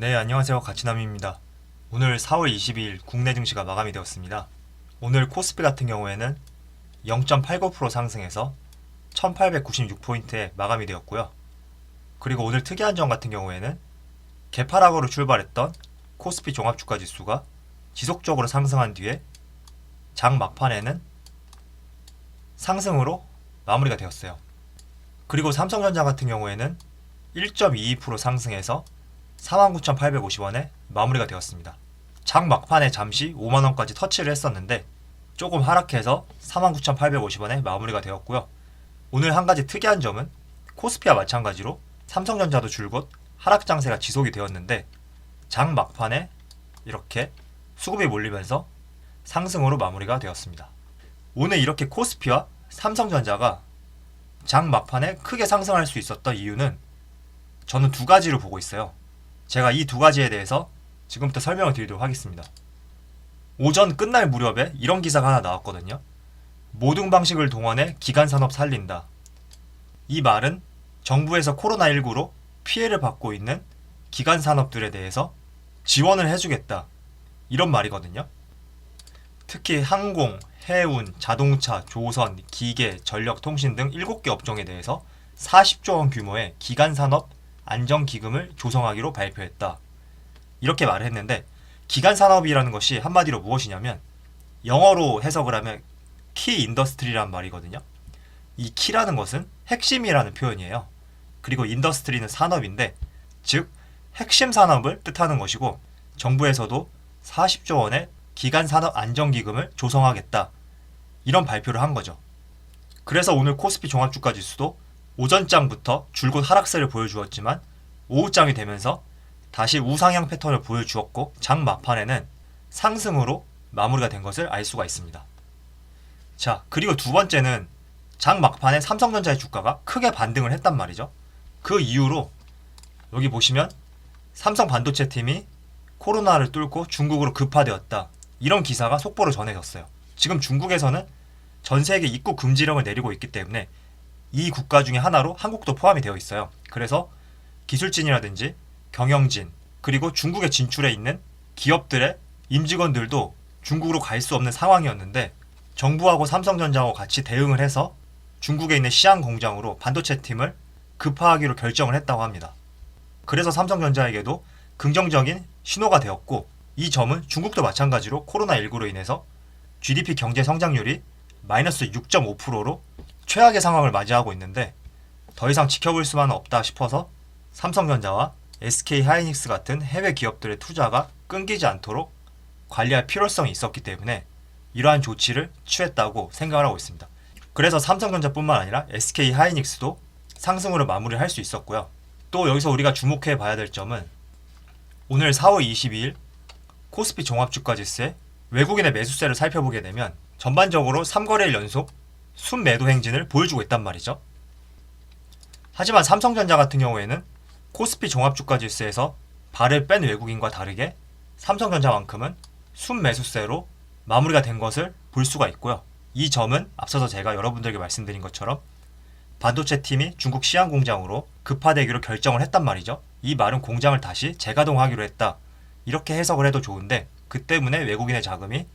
네, 안녕하세요. 가치남입니다. 오늘 4월 22일 국내 증시가 마감이 되었습니다. 오늘 코스피 같은 경우에는 0.89% 상승해서 1896포인트에 마감이 되었고요. 그리고 오늘 특이한 점 같은 경우에는 개파락으로 출발했던 코스피 종합주가 지수가 지속적으로 상승한 뒤에 장 막판에는 상승으로 마무리가 되었어요. 그리고 삼성전자 같은 경우에는 1.22% 상승해서 49,850원에 마무리가 되었습니다. 장 막판에 잠시 5만원까지 터치를 했었는데 조금 하락해서 49,850원에 마무리가 되었고요. 오늘 한 가지 특이한 점은 코스피와 마찬가지로 삼성전자도 줄곧 하락 장세가 지속이 되었는데 장 막판에 이렇게 수급이 몰리면서 상승으로 마무리가 되었습니다. 오늘 이렇게 코스피와 삼성전자가 장 막판에 크게 상승할 수 있었던 이유는 저는 두 가지로 보고 있어요. 제가 이 두 가지에 대해서 지금부터 설명을 드리도록 하겠습니다. 오전 끝날 무렵에 이런 기사가 하나 나왔거든요. 모든 방식을 동원해 기간산업 살린다. 이 말은 정부에서 코로나19로 피해를 받고 있는 기간산업들에 대해서 지원을 해주겠다. 이런 말이거든요. 특히 항공, 해운, 자동차, 조선, 기계, 전력, 통신 등 7개 업종에 대해서 40조 원 규모의 기간산업 안정기금을 조성하기로 발표했다. 이렇게 말을 했는데 기간산업이라는 것이 한마디로 무엇이냐면 영어로 해석을 하면 키 인더스트리라는 말이거든요. 이 키라는 것은 핵심이라는 표현이에요. 그리고 인더스트리는 산업인데 즉 핵심 산업을 뜻하는 것이고 정부에서도 40조 원의 기간산업 안정기금을 조성하겠다. 이런 발표를 한 거죠. 그래서 오늘 코스피 종합주가지수도 오전장부터 줄곧 하락세를 보여주었지만 오후장이 되면서 다시 우상향 패턴을 보여주었고 장 막판에는 상승으로 마무리가 된 것을 알 수가 있습니다. 자, 그리고 두 번째는 장 막판에 삼성전자의 주가가 크게 반등을 했단 말이죠. 그 이후로 여기 보시면 삼성 반도체 팀이 코로나를 뚫고 중국으로 급파되었다. 이런 기사가 속보로 전해졌어요. 지금 중국에서는 전 세계 입국 금지령을 내리고 있기 때문에 이 국가 중에 하나로 한국도 포함이 되어 있어요. 그래서 기술진이라든지 경영진 그리고 중국에 진출해 있는 기업들의 임직원들도 중국으로 갈 수 없는 상황이었는데 정부하고 삼성전자하고 같이 대응을 해서 중국에 있는 시안 공장으로 반도체 팀을 급파하기로 결정을 했다고 합니다. 그래서 삼성전자에게도 긍정적인 신호가 되었고 이 점은 중국도 마찬가지로 코로나19로 인해서 GDP 경제 성장률이 마이너스 6.5%로 최악의 상황을 맞이하고 있는데 더 이상 지켜볼 수만은 없다 싶어서 삼성전자와 SK하이닉스 같은 해외 기업들의 투자가 끊기지 않도록 관리할 필요성이 있었기 때문에 이러한 조치를 취했다고 생각을 하고 있습니다. 그래서 삼성전자뿐만 아니라 SK하이닉스도 상승으로 마무리를 할 수 있었고요. 또 여기서 우리가 주목해 봐야 될 점은 오늘 4월 22일 코스피 종합주가지수의 외국인의 매수세를 살펴보게 되면 전반적으로 3거래일 연속 순매도 행진을 보여주고 있단 말이죠. 하지만 삼성전자 같은 경우에는 코스피 종합주가지수에서 발을 뺀 외국인과 다르게 삼성전자만큼은 순매수세로 마무리가 된 것을 볼 수가 있고요. 이 점은 앞서서 제가 여러분들에게 말씀드린 것처럼 반도체 팀이 중국 시안 공장으로 급파되기로 결정을 했단 말이죠. 이 말은 공장을 다시 재가동하기로 했다. 이렇게 해석을 해도 좋은데 그 때문에 외국인의 자금이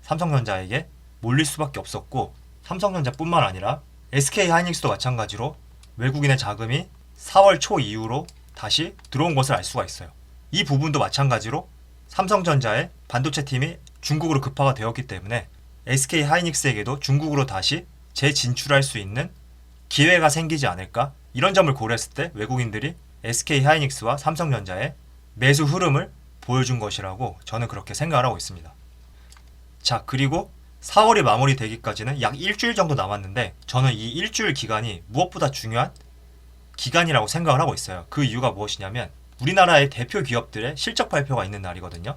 삼성전자에게 몰릴 수밖에 없었고 삼성전자뿐만 아니라 SK하이닉스도 마찬가지로 외국인의 자금이 4월 초 이후로 다시 들어온 것을 알 수가 있어요. 이 부분도 마찬가지로 삼성전자의 반도체 팀이 중국으로 급파가 되었기 때문에 SK하이닉스에게도 중국으로 다시 재진출할 수 있는 기회가 생기지 않을까? 이런 점을 고려했을 때 외국인들이 SK하이닉스와 삼성전자의 매수 흐름을 보여준 것이라고 저는 그렇게 생각을 하고 있습니다. 자, 그리고 4월이 마무리되기까지는 약 일주일 정도 남았는데 저는 이 일주일 기간이 무엇보다 중요한 기간이라고 생각을 하고 있어요. 그 이유가 무엇이냐면 우리나라의 대표 기업들의 실적 발표가 있는 날이거든요.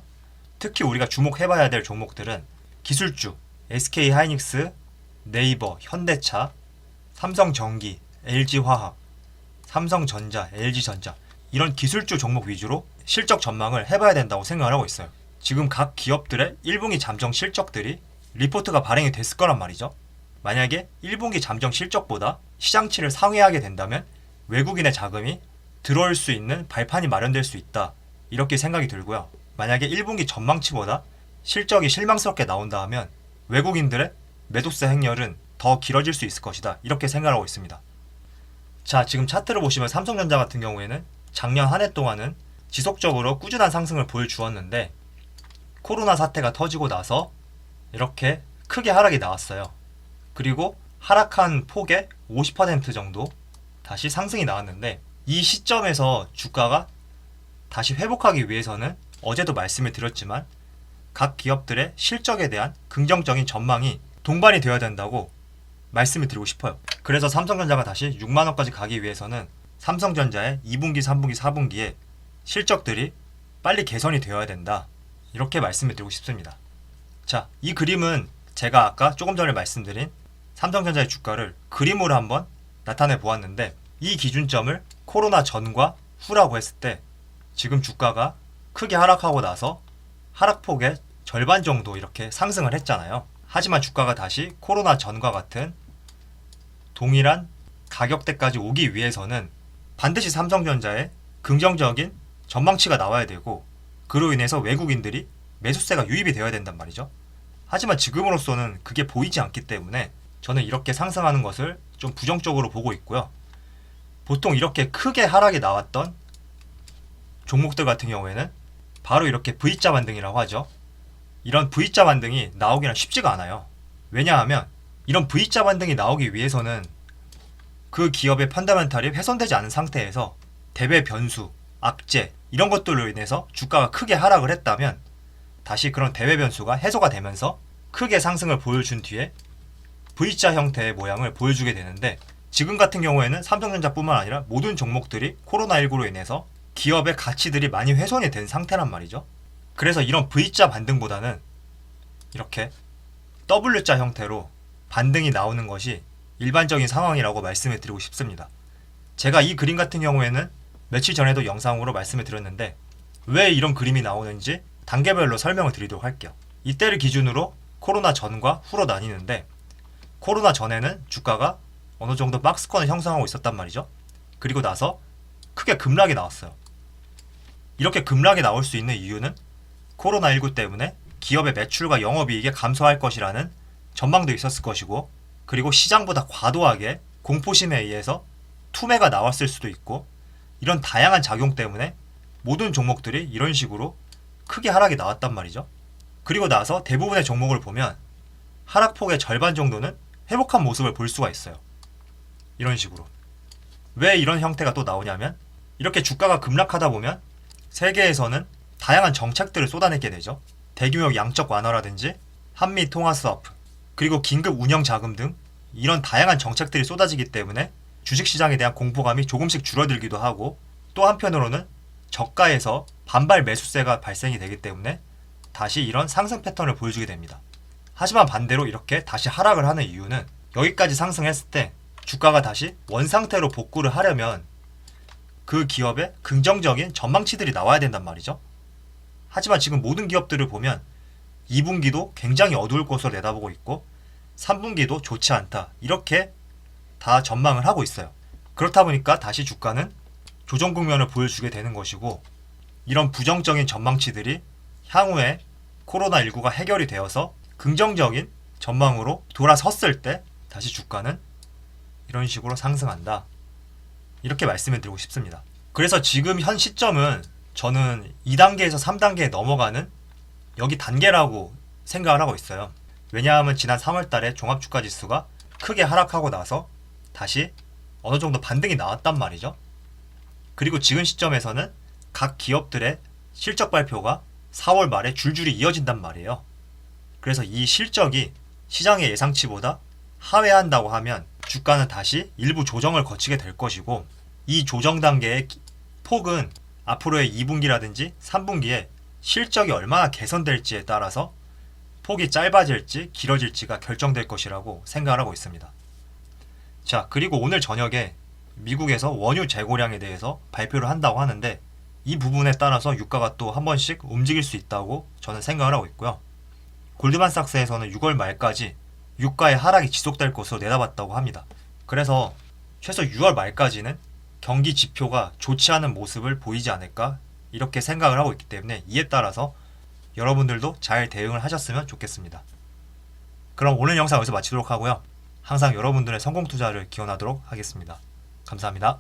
특히 우리가 주목해봐야 될 종목들은 기술주, SK하이닉스, 네이버, 현대차, 삼성전기, LG화학, 삼성전자, LG전자 이런 기술주 종목 위주로 실적 전망을 해봐야 된다고 생각을 하고 있어요. 지금 각 기업들의 1분기 잠정 실적들이 리포트가 발행이 됐을 거란 말이죠. 만약에 1분기 잠정 실적보다 시장치를 상회하게 된다면 외국인의 자금이 들어올 수 있는 발판이 마련될 수 있다. 이렇게 생각이 들고요. 만약에 1분기 전망치보다 실적이 실망스럽게 나온다 하면 외국인들의 매도세 행렬은 더 길어질 수 있을 것이다. 이렇게 생각하고 있습니다. 자, 지금 차트를 보시면 삼성전자 같은 경우에는 작년 한 해 동안은 지속적으로 꾸준한 상승을 보여주었는데 코로나 사태가 터지고 나서 이렇게 크게 하락이 나왔어요. 그리고 하락한 폭의 50% 정도 다시 상승이 나왔는데 이 시점에서 주가가 다시 회복하기 위해서는 어제도 말씀을 드렸지만 각 기업들의 실적에 대한 긍정적인 전망이 동반이 되어야 된다고 말씀을 드리고 싶어요. 그래서 삼성전자가 다시 6만원까지 가기 위해서는 삼성전자의 2분기, 3분기, 4분기에 실적들이 빨리 개선이 되어야 된다. 이렇게 말씀을 드리고 싶습니다. 자, 이 그림은 제가 아까 조금 전에 말씀드린 삼성전자의 주가를 그림으로 한번 나타내 보았는데 이 기준점을 코로나 전과 후라고 했을 때 지금 주가가 크게 하락하고 나서 하락폭의 절반 정도 이렇게 상승을 했잖아요. 하지만 주가가 다시 코로나 전과 같은 동일한 가격대까지 오기 위해서는 반드시 삼성전자의 긍정적인 전망치가 나와야 되고 그로 인해서 외국인들이 매수세가 유입이 되어야 된단 말이죠. 하지만 지금으로서는 그게 보이지 않기 때문에 저는 이렇게 상승하는 것을 좀 부정적으로 보고 있고요. 보통 이렇게 크게 하락이 나왔던 종목들 같은 경우에는 바로 이렇게 V자 반등이라고 하죠. 이런 V자 반등이 나오기는 쉽지가 않아요. 왜냐하면 이런 V자 반등이 나오기 위해서는 그 기업의 펀더멘탈이 훼손되지 않은 상태에서 대외 변수, 악재 이런 것들로 인해서 주가가 크게 하락을 했다면 다시 그런 대외 변수가 해소가 되면서 크게 상승을 보여준 뒤에 V자 형태의 모양을 보여주게 되는데 지금 같은 경우에는 삼성전자뿐만 아니라 모든 종목들이 코로나19로 인해서 기업의 가치들이 많이 훼손이 된 상태란 말이죠. 그래서 이런 V자 반등보다는 이렇게 W자 형태로 반등이 나오는 것이 일반적인 상황이라고 말씀을 드리고 싶습니다. 제가 이 그림 같은 경우에는 며칠 전에도 영상으로 말씀을 드렸는데 왜 이런 그림이 나오는지 단계별로 설명을 드리도록 할게요. 이때를 기준으로 코로나 전과 후로 나뉘는데 코로나 전에는 주가가 어느 정도 박스권을 형성하고 있었단 말이죠. 그리고 나서 크게 급락이 나왔어요. 이렇게 급락이 나올 수 있는 이유는 코로나19 때문에 기업의 매출과 영업이익이 감소할 것이라는 전망도 있었을 것이고 그리고 시장보다 과도하게 공포심에 의해서 투매가 나왔을 수도 있고 이런 다양한 작용 때문에 모든 종목들이 이런 식으로 크게 하락이 나왔단 말이죠. 그리고 나서 대부분의 종목을 보면 하락폭의 절반 정도는 회복한 모습을 볼 수가 있어요. 이런 식으로. 왜 이런 형태가 또 나오냐면 이렇게 주가가 급락하다 보면 세계에서는 다양한 정책들을 쏟아내게 되죠. 대규모 양적 완화라든지 한미 통화 스와프 그리고 긴급 운영 자금 등 이런 다양한 정책들이 쏟아지기 때문에 주식시장에 대한 공포감이 조금씩 줄어들기도 하고 또 한편으로는 저가에서 반발 매수세가 발생이 되기 때문에 다시 이런 상승 패턴을 보여주게 됩니다. 하지만 반대로 이렇게 다시 하락을 하는 이유는 여기까지 상승했을 때 주가가 다시 원상태로 복구를 하려면 그 기업의 긍정적인 전망치들이 나와야 된단 말이죠. 하지만 지금 모든 기업들을 보면 2분기도 굉장히 어두울 것으로 내다보고 있고 3분기도 좋지 않다. 이렇게 다 전망을 하고 있어요. 그렇다 보니까 다시 주가는 조정 국면을 보여주게 되는 것이고 이런 부정적인 전망치들이 향후에 코로나19가 해결이 되어서 긍정적인 전망으로 돌아섰을 때 다시 주가는 이런 식으로 상승한다. 이렇게 말씀을 드리고 싶습니다. 그래서 지금 현 시점은 저는 2단계에서 3단계에 넘어가는 여기 단계라고 생각을 하고 있어요. 왜냐하면 지난 3월달에 종합주가지수가 크게 하락하고 나서 다시 어느 정도 반등이 나왔단 말이죠. 그리고 지금 시점에서는 각 기업들의 실적 발표가 4월 말에 줄줄이 이어진단 말이에요. 그래서 이 실적이 시장의 예상치보다 하회한다고 하면 주가는 다시 일부 조정을 거치게 될 것이고 이 조정 단계의 폭은 앞으로의 2분기라든지 3분기에 실적이 얼마나 개선될지에 따라서 폭이 짧아질지 길어질지가 결정될 것이라고 생각을 하고 있습니다. 자, 그리고 오늘 저녁에 미국에서 원유 재고량에 대해서 발표를 한다고 하는데 이 부분에 따라서 유가가 또 한 번씩 움직일 수 있다고 저는 생각을 하고 있고요. 골드만삭스에서는 6월 말까지 유가의 하락이 지속될 것으로 내다봤다고 합니다. 그래서 최소 6월 말까지는 경기 지표가 좋지 않은 모습을 보이지 않을까 이렇게 생각을 하고 있기 때문에 이에 따라서 여러분들도 잘 대응을 하셨으면 좋겠습니다. 그럼 오늘 영상 여기서 마치도록 하고요. 항상 여러분들의 성공 투자를 기원하도록 하겠습니다. 감사합니다.